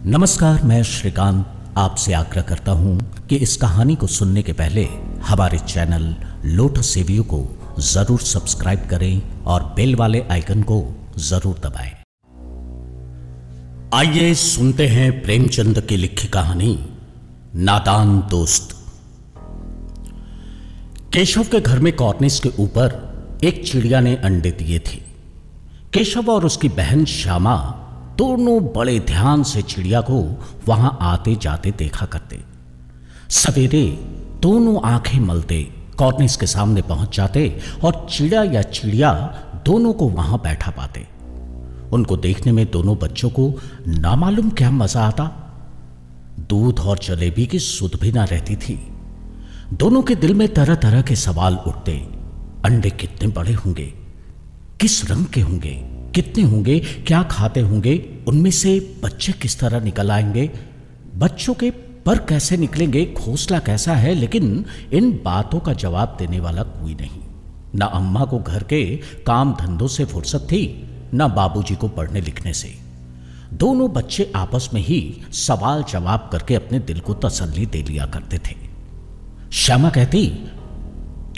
नमस्कार, मैं श्रीकांत आपसे आग्रह करता हूं कि इस कहानी को सुनने के पहले हमारे चैनल लोटस रिव्यू को जरूर सब्सक्राइब करें और बेल वाले आइकन को जरूर दबाएं। आइए सुनते हैं प्रेमचंद की लिखी कहानी नादान दोस्त। केशव के घर में कॉर्निस के ऊपर एक चिड़िया ने अंडे दिए थे। केशव और उसकी बहन श्यामा दोनों बड़े ध्यान से चिड़िया को वहां आते जाते देखा करते। सवेरे दोनों आंखें मलते कॉर्निस के सामने पहुंच जाते और चिड़िया दोनों को वहां बैठा पाते। उनको देखने में दोनों बच्चों को नामालूम क्या मजा आता। दूध और जलेबी की सुध भी ना रहती थी। दोनों के दिल में तरह तरह के सवाल उठते। अंडे कितने बड़े होंगे, किस रंग के होंगे, कितने होंगे, क्या खाते होंगे, उनमें से बच्चे किस तरह निकल आएंगे, बच्चों के पर कैसे निकलेंगे, घोंसला कैसा है। लेकिन इन बातों का जवाब देने वाला कोई नहीं। ना अम्मा को घर के काम धंधों से फुर्सत थी, ना बाबूजी को पढ़ने लिखने से। दोनों बच्चे आपस में ही सवाल जवाब करके अपने दिल को तसल्ली दे लिया करते थे। श्यामा कहती,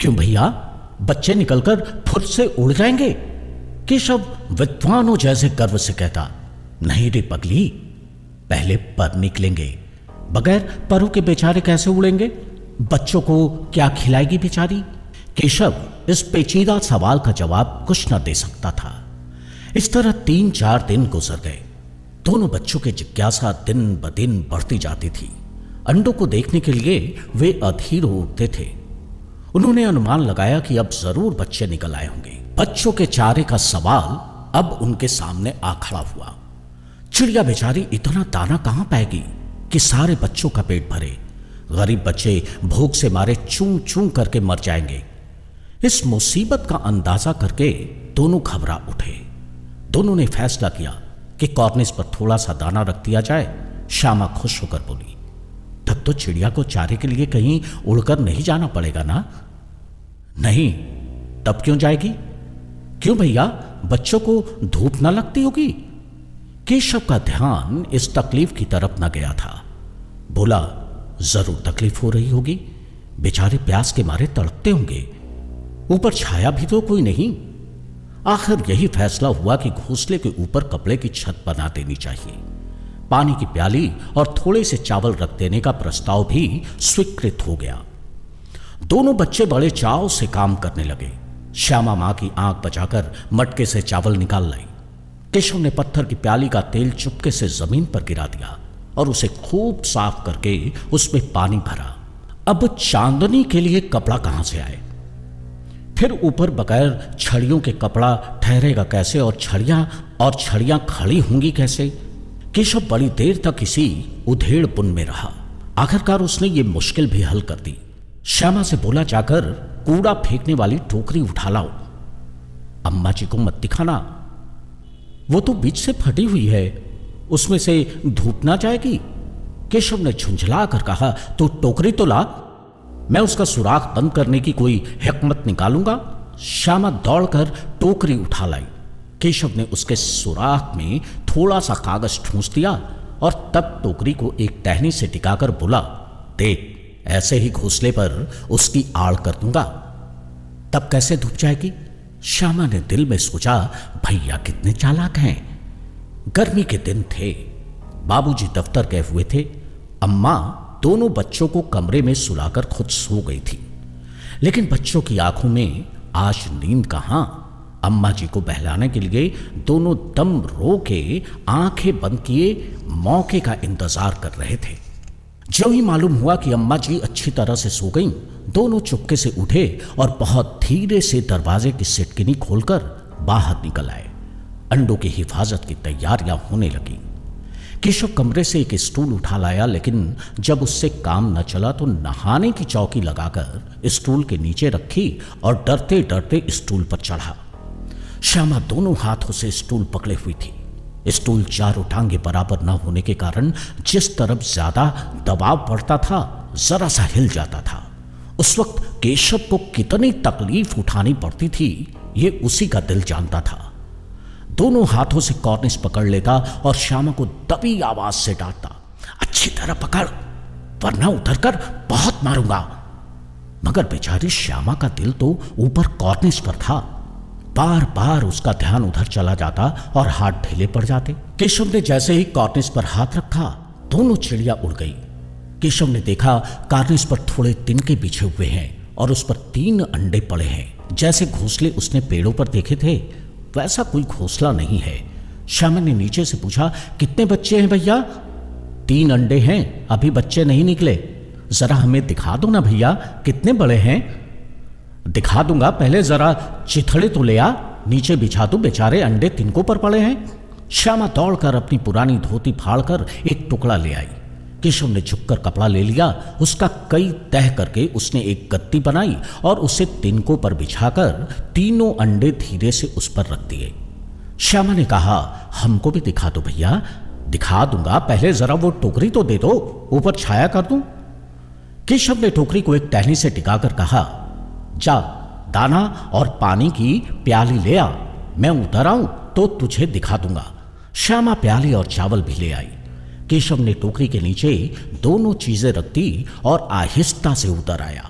क्यों भैया, बच्चे निकलकर फुर्र से उड़ जाएंगे। केशव विद्वानों जैसे गर्व से कहता, नहीं रे पगली, पहले पर निकलेंगे, बगैर परों के बेचारे कैसे उड़ेंगे, बच्चों को क्या खिलाएगी बेचारी। केशव इस पेचीदा सवाल का जवाब कुछ न दे सकता था। इस तरह 3-4 दिन गुजर गए। दोनों बच्चों की जिज्ञासा दिन ब दिन बढ़ती जाती थी। अंडों को देखने के लिए वे अधीर हो उठते थे। उन्होंने अनुमान लगाया कि अब जरूर बच्चे निकल आए होंगे। बच्चों के चारे का सवाल अब उनके सामने आ खड़ा हुआ। चिड़िया बेचारी इतना दाना कहां पाएगी कि सारे बच्चों का पेट भरे। गरीब बच्चे भूख से मारे चूं चूं करके मर जाएंगे। इस मुसीबत का अंदाजा करके दोनों घबरा उठे। दोनों ने फैसला किया कि कॉर्निस पर थोड़ा सा दाना रख दिया जाए। श्यामा खुश होकर बोली, तब तो चिड़िया को चारे के लिए कहीं उड़कर नहीं जाना पड़ेगा ना। नहीं, तब क्यों जाएगी। क्यों भैया, बच्चों को धूप न लगती होगी। केशव का ध्यान इस तकलीफ की तरफ न गया था। बोला, जरूर तकलीफ हो रही होगी, बेचारे प्यास के मारे तड़पते होंगे, ऊपर छाया भी तो कोई नहीं। आखिर यही फैसला हुआ कि घोंसले के ऊपर कपड़े की छत बना देनी चाहिए। पानी की प्याली और थोड़े से चावल रख देने का प्रस्ताव भी स्वीकृत हो गया। दोनों बच्चे बड़े चाव से काम करने लगे। श्यामा मां की आंख बचाकर मटके से चावल निकाल लाई। केशव ने पत्थर की प्याली का तेल चुपके से जमीन पर गिरा दिया और उसे खूब साफ करके उसमें पानी भरा। अब चांदनी के लिए कपड़ा कहां से आए। फिर ऊपर बगैर छड़ियों के कपड़ा ठहरेगा कैसे, और छड़ियां खड़ी होंगी कैसे। केशव बड़ी देर तक इसी उधेड़ पुन में रहा। आखिरकार उसने ये मुश्किल भी हल कर दी। श्यामा से बोला, जाकर कूड़ा फेंकने वाली टोकरी उठा लाओ। अम्मा जी को मत दिखाना, वो तो बीच से फटी हुई है, उसमें से धूप ना जाएगी। केशव ने झुंझला कर कहा, तो टोकरी तो ला, मैं उसका सुराख बंद करने की कोई हिकमत निकालूंगा। श्यामा दौड़कर टोकरी उठा लाई। केशव ने उसके सुराख में थोड़ा सा कागज ठूंस दिया और तब टोकरी को एक टहनी से टिकाकर बोला, देख, ऐसे ही घोंसले पर उसकी आड़ कर दूंगा, तब कैसे धूप जाएगी। श्यामा ने दिल में सोचा, भैया कितने चालाक हैं। गर्मी के दिन थे, बाबूजी दफ्तर गए हुए थे। अम्मा दोनों बच्चों को कमरे में सुलाकर खुद सो गई थी। लेकिन बच्चों की आंखों में आज नींद कहां। अम्मा जी को बहलाने के लिए दोनों दम रो के आंखें बंद किए मौके का इंतजार कर रहे थे। जो ही मालूम हुआ कि अम्मा जी अच्छी तरह से सो गईं, दोनों चुपके से उठे और बहुत धीरे से दरवाजे की सिटकिनी खोलकर बाहर निकल आए। अंडों की हिफाजत की तैयारियां होने लगी। केशव कमरे से एक स्टूल उठा लाया, लेकिन जब उससे काम न चला तो नहाने की चौकी लगाकर स्टूल के नीचे रखी और डरते डरते स्टूल पर चढ़ा। श्यामा दोनों हाथों से स्टूल पकड़े हुई थी। स्टूल चारों टांगे बराबर न होने के कारण जिस तरफ ज्यादा दबाव पड़ता था, जरा सा हिल जाता था। उस वक्त केशव को कितनी तकलीफ उठानी पड़ती थी, ये उसी का दिल जानता था। दोनों हाथों से कॉर्निस पकड़ लेता और श्यामा को दबी आवाज से डांटता, अच्छी तरह पकड़ वरना उतरकर बहुत मारूंगा। मगर बेचारी श्यामा का दिल तो ऊपर कॉर्निस पर था। बार बार उसका ध्यान उधर चला जाता और हाथ ढीले पड़ जाते। केशव ने जैसे ही कॉर्निस पर हाथ रखा, दोनों चिड़िया उड़ गई। केशव ने देखा कॉर्निस पर थोड़े तिनके बिछे हुए हैं और उस पर 3 अंडे पड़े हैं। जैसे घोंसले उसने पेड़ों पर देखे थे वैसा कोई घोंसला नहीं है। श्यामा ने नीचे से पूछा, कितने बच्चे हैं भैया? 3 अंडे हैं, अभी बच्चे नहीं निकले। जरा हमें दिखा दो ना भैया, कितने बड़े हैं? दिखा दूंगा, पहले जरा चिथड़े तो ले आ, नीचे बिछा दो, बेचारे अंडे तिनकों पर पड़े हैं। श्यामा दौड़कर अपनी पुरानी धोती फाड़कर एक टुकड़ा ले आई। केशव ने झुककर कपड़ा ले लिया, उसका कई तह करके उसने एक गद्दी बनाई और उसे तिनकों पर बिछाकर 3 अंडे धीरे से उस पर रख दिए। श्यामा ने कहा, हमको भी दिखा दो भैया। दिखा दूंगा, पहले जरा वो टोकरी तो दे दो, ऊपर छाया कर दूं। केशव ने टोकरी को एक टहनी से टिकाकर कहा, जा दाना और पानी की प्याली ले आ, मैं उतर आऊं तो तुझे दिखा दूंगा। श्यामा प्याली और चावल भी ले आई। केशव ने टोकरी के नीचे दोनों चीजें रख दी और आहिस्ता से उतर आया।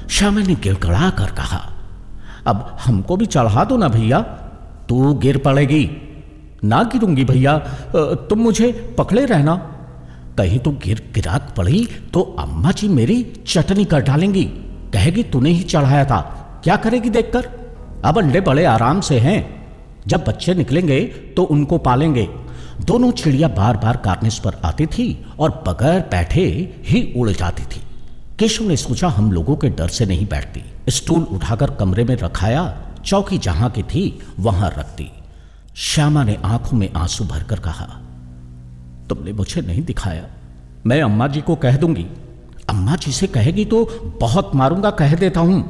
श्यामा ने गिड़गड़ा कर कहा, अब हमको भी चढ़ा दो ना भैया। तू गिर पड़ेगी। ना गिरूंगी भैया, तुम मुझे पकड़े रहना। कहीं तो गिराक पड़ी तो अम्मा जी मेरी चटनी कर डालेंगी, कहेगी तूने ही चढ़ाया था। क्या करेगी देखकर? अब अंडे बड़े आराम से हैं, जब बच्चे निकलेंगे तो उनको पालेंगे। दोनों चिड़िया बार बार कॉर्निस पर आती थी और बगैर बैठे ही उड़ जाती थी। केशव ने सोचा हम लोगों के डर से नहीं बैठती। स्टूल उठाकर कमरे में रखाया, चौकी जहां की थी वहां रख दी। श्यामा ने आंखों में आंसू भरकर कहा, तुमने मुझे नहीं दिखाया, मैं अम्मा जी को कह दूंगी। अम्मा जी से कहेगी तो बहुत मारूंगा, कह देता हूं।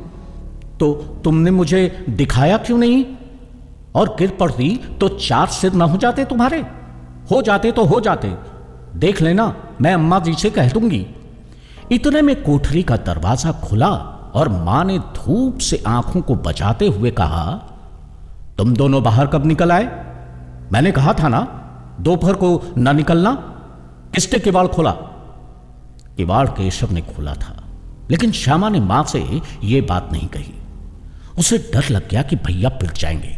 तो तुमने मुझे दिखाया क्यों नहीं? और गिर पड़ती तो 4 सिर न हो जाते तुम्हारे? हो जाते तो हो जाते, देख लेना, मैं अम्मा जी से कह दूंगी। इतने में कोठरी का दरवाजा खुला और मां ने धूप से आंखों को बचाते हुए कहा, तुम दोनों बाहर कब निकल आए? मैंने कहा था ना दोपहर को ना निकलना। किसने किवाड़ खोला? किवाड़ केशव ने खोला था, लेकिन श्यामा ने मां से यह बात नहीं कही। उसे डर लग गया कि भैया पिट जाएंगे।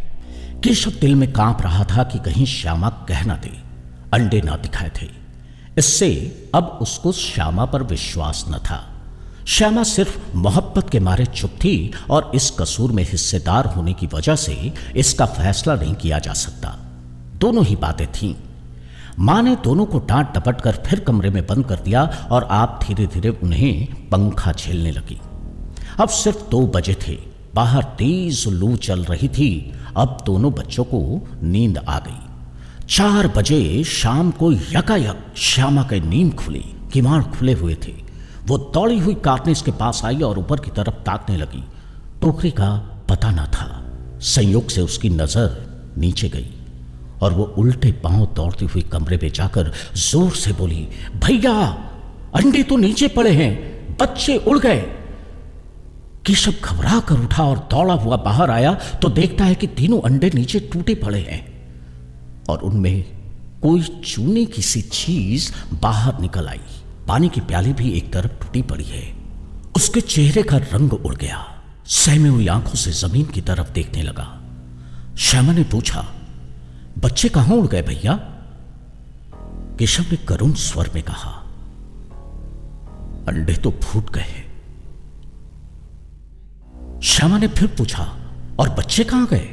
केशव दिल में कांप रहा था कि कहीं श्यामा कह ना दे अंडे ना दिखाए थे। इससे अब उसको श्यामा पर विश्वास न था। श्यामा सिर्फ मोहब्बत के मारे चुप थी और इस कसूर में हिस्सेदार होने की वजह से इसका फैसला नहीं किया जा सकता। दोनों ही बातें थीं। मां ने दोनों को डांट डपट कर फिर कमरे में बंद कर दिया और आप धीरे धीरे उन्हें पंखा झेलने लगी। अब सिर्फ 2 बजे थे, बाहर तेज लू चल रही थी। अब दोनों बच्चों को नींद आ गई। 4 बजे शाम को यकायक श्यामा के नींद खुली। किवाड़ खुले हुए थे। वो दौड़ी हुई कॉर्निस के पास आई और ऊपर की तरफ ताकने लगी। टोकरी का पता न था। संयोग से उसकी नजर नीचे गई और वो उल्टे पांव दौड़ती हुई कमरे में जाकर जोर से बोली, भैया अंडे तो नीचे पड़े हैं, बच्चे उड़ गए। केशव घबरा कर उठा और दौड़ा हुआ बाहर आया तो देखता है कि तीनों अंडे नीचे टूटे पड़े हैं और उनमें कोई चूने की सी चीज बाहर निकल आई। पानी की प्याली भी एक तरफ टूटी पड़ी है। उसके चेहरे का रंग उड़ गया। सहमी हुई आंखों से जमीन की तरफ देखने लगा। श्यामा ने पूछा, बच्चे कहां उड़ गए भैया? केशव ने करुण स्वर में कहा, अंडे तो फूट गए। श्यामा ने फिर पूछा, और बच्चे कहां गए?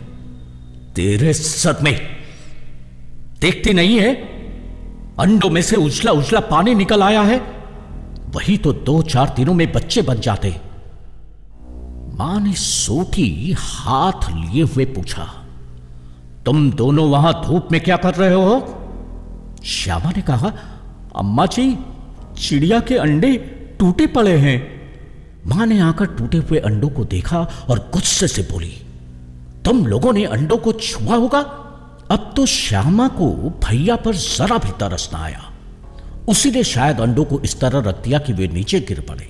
तेरे सर में देखती नहीं है, अंडों में से उजला उजला पानी निकल आया है। वही तो 2-4 दिनों में बच्चे बन जाते। मां ने सोटी हाथ लिए हुए पूछा, तुम दोनों वहां धूप में क्या कर रहे हो? श्यामा ने कहा, अम्मा जी चिड़िया के अंडे टूटे पड़े हैं। मां ने आकर टूटे हुए अंडों को देखा और गुस्से से बोली, तुम लोगों ने अंडों को छुआ होगा। अब तो श्यामा को भैया पर जरा भी तरस ना आया। उसी ने शायद अंडों को इस तरह रख दिया कि वे नीचे गिर पड़े।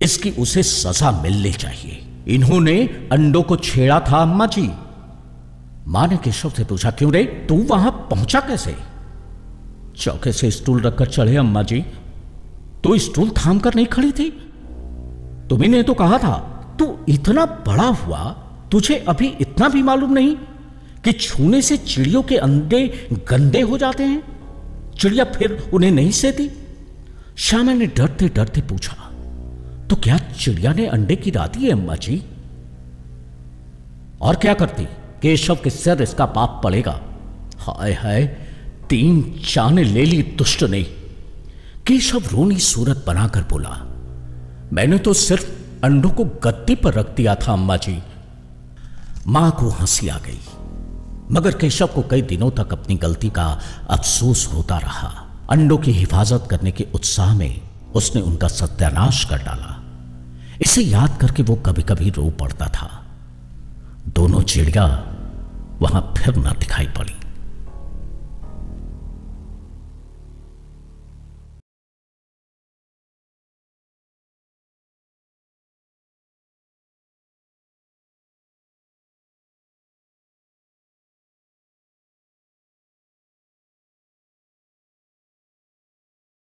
इसकी उसे सजा मिलनी चाहिए। इन्होंने अंडों को छेड़ा था अम्मा जी। मां ने केशव से पूछा, क्यों रे, तू वहां पहुंचा कैसे? चौके से स्टूल रखकर चढ़े अम्मा जी। तू स्टूल थाम कर नहीं खड़ी थी? तुम्ही ने तो कहा था, तू इतना बड़ा हुआ, तुझे अभी इतना भी मालूम नहीं कि छूने से चिड़ियों के अंडे गंदे हो जाते हैं? चिड़िया फिर उन्हें नहीं सहती। श्यामा ने डरते डरते पूछा, तो क्या चिड़िया ने अंडे गिरा दिए अम्मा जी? और क्या करती? केशव के सिर इसका पाप पड़ेगा। हाय हाय, 3 जाने ले ली दुष्ट ने। केशव रोनी सूरत बनाकर बोला, मैंने तो सिर्फ अंडों को गद्दी पर रख दिया था अम्मा जी। मां को हंसी आ गई, मगर केशव को कई दिनों तक अपनी गलती का अफसोस होता रहा। अंडों की हिफाजत करने के उत्साह में उसने उनका सत्यानाश कर डाला। इसे याद करके वो कभी कभी रो पड़ता था। दोनों चिड़िया वहां फिर न दिखाई पड़ी।